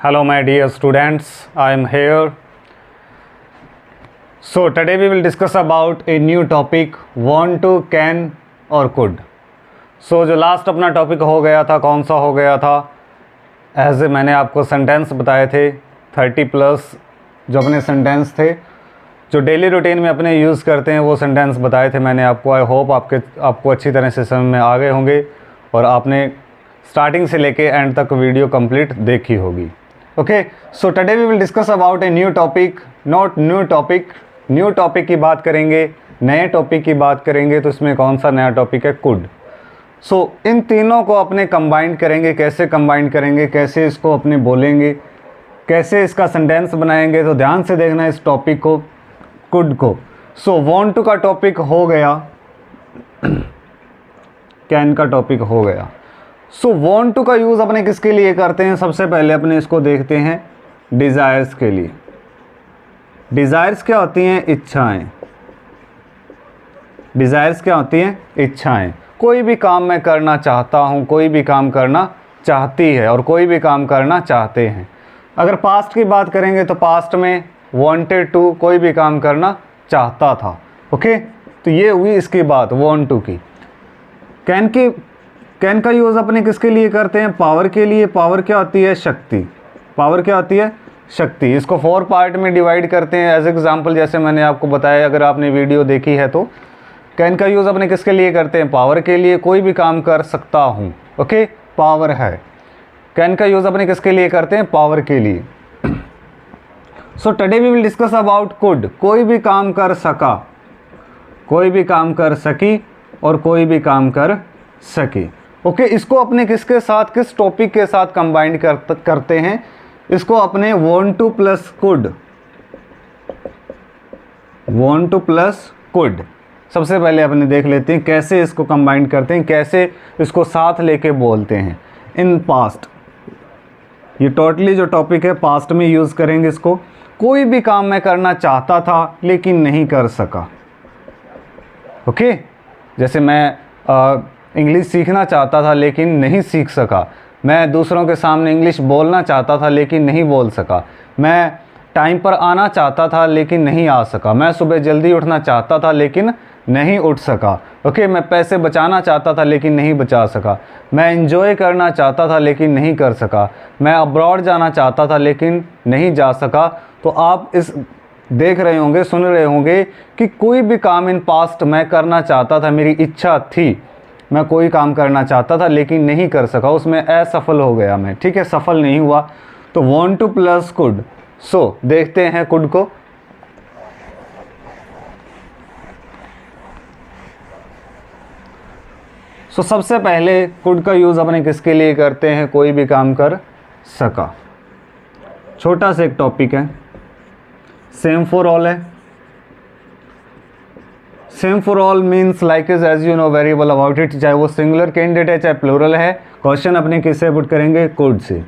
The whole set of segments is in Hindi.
Hello my dear students, I am here. So today we will discuss about a new topic want to, can और could. So जो लास्ट अपना टॉपिक हो गया था कौन सा हो गया था, एज ए मैंने आपको सेंटेंस बताए थे 30+ जो अपने सेंटेंस थे जो डेली रूटीन में अपने यूज़ करते हैं वो सेंटेंस बताए थे मैंने आपको। आई होप आपको अच्छी तरह से समझ में आ गए होंगे और आपने स्टार्टिंग से लेके एंड तक वीडियो कंप्लीट देखी होगी। Okay, so today we will discuss about a new topic, not new topic की बात करेंगे, नए टॉपिक की बात करेंगे। तो इसमें कौन सा नया टॉपिक है? कुड। सो इन तीनों को अपने कंबाइन करेंगे। कैसे कंबाइन करेंगे, कैसे इसको अपने बोलेंगे, कैसे इसका सेंटेंस बनाएंगे, तो ध्यान से देखना इस टॉपिक को, कुड को। सो वांट टू का टॉपिक हो गया, कैन का टॉपिक हो गया। सो वांट टू का यूज़ अपने किसके लिए करते हैं? सबसे पहले अपने इसको देखते हैं डिज़ायर्स के लिए। डिज़ायर्स क्या होती हैं? इच्छाएं। डिज़ायर्स क्या होती हैं? इच्छाएं। कोई भी काम मैं करना चाहता हूँ, कोई भी काम करना चाहती है और कोई भी काम करना चाहते हैं। अगर पास्ट की बात करेंगे तो पास्ट में वांटेड टू, कोई भी काम करना चाहता था। ओके, तो ये हुई इसकी बात वांट टू की। कैन का यूज़ अपने किसके लिए करते हैं? पावर के लिए। पावर क्या होती है? शक्ति। पावर क्या होती है? शक्ति। इसको 4 पार्ट में डिवाइड करते हैं। एज एग्जांपल जैसे मैंने आपको बताया, अगर आपने वीडियो देखी है तो कैन का यूज़ अपने किसके लिए करते हैं? पावर के लिए। कोई भी काम कर सकता हूँ, ओके, पावर है। कैन का यूज़ अपने किसके लिए करते हैं? पावर के लिए। So today we will discuss about could. कोई भी काम कर सका, कोई भी काम कर सकी और कोई भी काम कर सके। ओके, इसको अपने किसके साथ, किस टॉपिक के साथ कंबाइन करते हैं? इसको अपने want two plus could, want two plus could. सबसे पहले अपने देख लेते हैं कैसे इसको कंबाइन करते हैं, कैसे इसको साथ लेके बोलते हैं। इन पास्ट, ये टोटली जो टॉपिक है पास्ट में यूज़ करेंगे इसको। कोई भी काम मैं करना चाहता था लेकिन नहीं कर सका। ओके, जैसे मैं इंग्लिश सीखना चाहता था लेकिन नहीं सीख सका। मैं दूसरों के सामने इंग्लिश बोलना चाहता था लेकिन नहीं बोल सका। मैं टाइम पर आना चाहता था लेकिन नहीं आ सका। मैं सुबह जल्दी उठना चाहता था लेकिन नहीं उठ सका। ओके, मैं पैसे बचाना चाहता था लेकिन नहीं बचा सका। मैं एंजॉय करना चाहता था लेकिन नहीं कर सका। मैं अब्रॉड जाना चाहता था लेकिन नहीं जा सका। तो आप इस देख रहे होंगे, सुन रहे होंगे कि कोई भी काम इन पास्ट मैं करना चाहता था, मेरी इच्छा थी, मैं कोई काम करना चाहता था लेकिन नहीं कर सका, उसमें असफल हो गया मैं। ठीक है, सफल नहीं हुआ। तो वांट टू प्लस कुड। सो देखते हैं कुड को। सो सबसे पहले कुड का यूज़ अपने किसके लिए करते हैं? कोई भी काम कर सका। छोटा सा एक टॉपिक है, सेम फॉर ऑल है। Same for all means like is as you know very well about it. चाहे वो सिंगुलर कैंडिडेट है चाहे प्लूरल है, क्वेश्चन अपने किससे पुट करेंगे? Could say.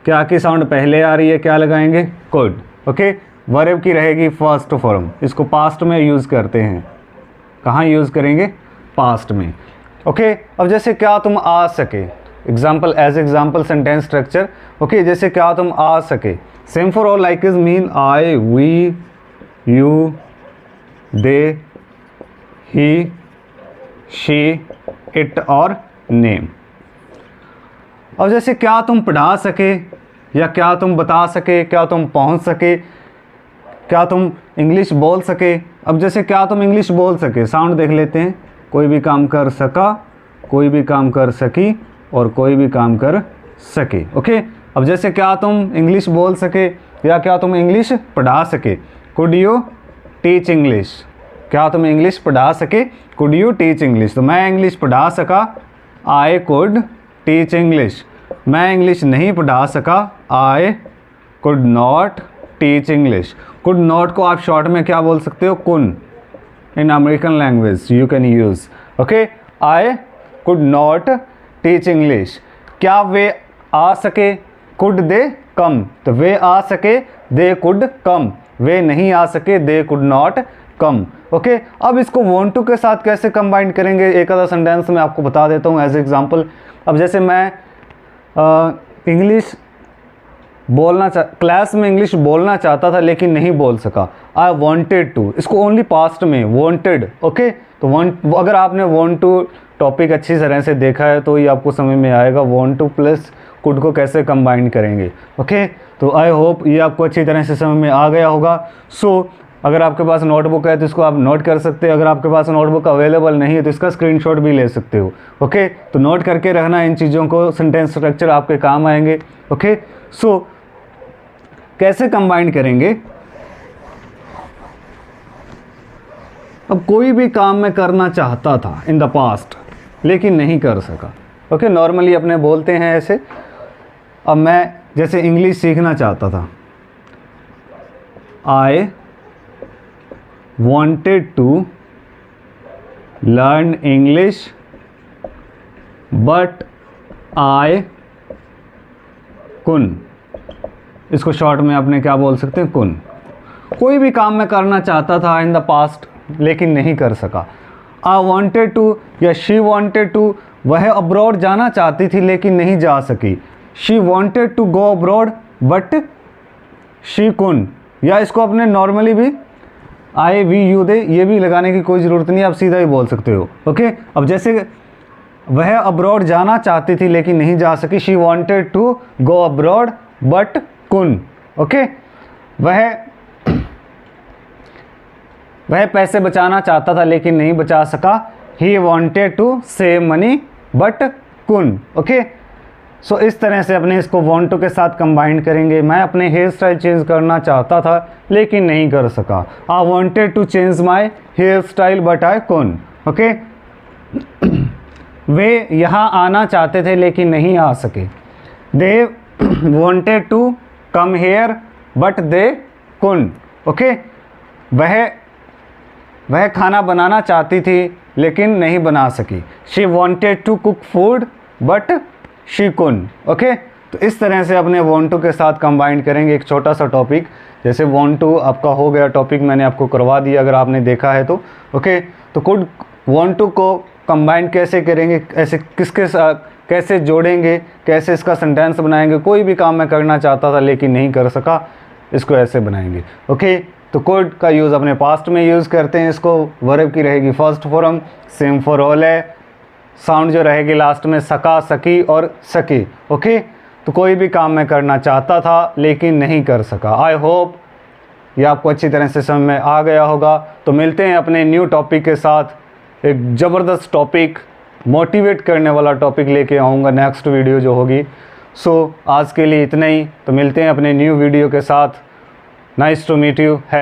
क्या की साउंड पहले आ रही है, क्या लगाएंगे? कुड। ओके, वर्ब की रहेगी फर्स्ट फॉर्म। इसको पास्ट में यूज़ करते हैं। कहाँ यूज़ करेंगे? पास्ट में। ओके, अब जैसे क्या तुम आ सके, example as example sentence structure. Okay, जैसे क्या तुम आ सके। Same for all like is mean I, we, you, they, he, she, it और नेम। अब जैसे क्या तुम पढ़ा सके या क्या तुम बता सके, क्या तुम पहुंच सके, क्या तुम इंग्लिश बोल सके। अब जैसे क्या तुम इंग्लिश बोल सके, साउंड देख लेते हैं। कोई भी काम कर सका, कोई भी काम कर सकी और कोई भी काम कर सके। ओके, अब जैसे क्या तुम इंग्लिश बोल सके या क्या तुम इंग्लिश पढ़ा सके। Could you teach English? क्या तुम इंग्लिश पढ़ा सके? Could you teach English? तो मैं इंग्लिश पढ़ा सका, आई कुड टीच इंग्लिश। मैं इंग्लिश नहीं पढ़ा सका, I could not teach English. Could not को आप शॉर्ट में क्या बोल सकते हो? कुन। In American language you can use. Okay, I could not teach English. क्या वे आ सके? कुड दे कम? तो वे आ सके, दे कुड कम। वे नहीं आ सके, they could not come. Okay, अब इसको वांट टू के साथ कैसे कंबाइन करेंगे? एक आधा सेंटेंस में आपको बता देता हूँ एज एग्जांपल। अब जैसे मैं इंग्लिश क्लास में इंग्लिश बोलना चाहता था लेकिन नहीं बोल सका। आई वॉन्टेड टू, इसको ओनली पास्ट में वॉन्टेड, ओके। तो अगर आपने वॉन्ट टू टॉपिक अच्छी तरह से देखा है तो ये आपको समझ में आएगा वॉन्ट टू प्लस कुड को कैसे कंबाइन करेंगे, ओके। तो आई होप ये आपको अच्छी तरह से समझ में आ गया होगा। सो अगर आपके पास नोटबुक है तो इसको आप नोट कर सकते हैं, अगर आपके पास नोटबुक अवेलेबल नहीं है तो इसका स्क्रीनशॉट भी ले सकते हो, ओके। तो नोट करके रखना इन चीज़ों को, सेंटेंस स्ट्रक्चर आपके काम आएंगे, ओके। सो कैसे कंबाइन करेंगे? अब कोई भी काम मैं करना चाहता था इन द पास्ट लेकिन नहीं कर सका, ओके। नॉर्मली अपने बोलते हैं ऐसे। अब मैं जैसे इंग्लिश सीखना चाहता था, आई wanted to learn English but I couldn't। इसको शॉर्ट में आपने क्या बोल सकते हैं? couldn't। कोई भी काम मैं करना चाहता था इन द पास्ट लेकिन नहीं कर सका। I wanted to या she wanted to, वह अब्रॉड जाना चाहती थी लेकिन नहीं जा सकी। she wanted to go abroad but she couldn't। या इसको अपने नॉर्मली भी आई वी यू दे, ये भी लगाने की कोई ज़रूरत नहीं, आप सीधा ही बोल सकते हो, ओके। अब जैसे वह अब्रॉड जाना चाहती थी लेकिन नहीं जा सकी, she wanted to go abroad but couldn't, okay. वह पैसे बचाना चाहता था लेकिन नहीं बचा सका, he wanted to save money but couldn't, okay. So इस तरह से अपने इसको वांट टू के साथ कंबाइन करेंगे। मैं अपने हेयर स्टाइल चेंज करना चाहता था लेकिन नहीं कर सका। I wanted to change my hair style but I couldn't, okay. वे यहाँ आना चाहते थे लेकिन नहीं आ सके। They wanted to come here but they couldn't, okay. वह खाना बनाना चाहती थी लेकिन नहीं बना सकी। She wanted to cook food but she couldn't, okay. तो इस तरह से अपने वांट टू के साथ कंबाइन करेंगे। एक छोटा सा टॉपिक, जैसे वांट टू आपका हो गया टॉपिक, मैंने आपको करवा दिया अगर आपने देखा है तो, ओके। तो कुड वांट टू को कंबाइन कैसे करेंगे, ऐसे किसके साथ कैसे जोड़ेंगे, कैसे इसका सेंटेंस बनाएंगे। कोई भी काम मैं करना चाहता था लेकिन नहीं कर सका, इसको ऐसे बनाएंगे, ओके। तो कुड का यूज़ अपने पास्ट में यूज़ करते हैं। इसको वर्ब की रहेगी first form, same for all है। साउंड जो रहेगी लास्ट में सका, सकी और सके, ओके। तो कोई भी काम मैं करना चाहता था लेकिन नहीं कर सका। आई होप ये आपको अच्छी तरह से समझ में आ गया होगा। तो मिलते हैं अपने न्यू टॉपिक के साथ, एक ज़बरदस्त टॉपिक, मोटिवेट करने वाला टॉपिक लेके आऊँगा नेक्स्ट वीडियो जो होगी। सो आज के लिए इतना ही। तो मिलते हैं अपने न्यू वीडियो के साथ। नाइस टू मीट यू है।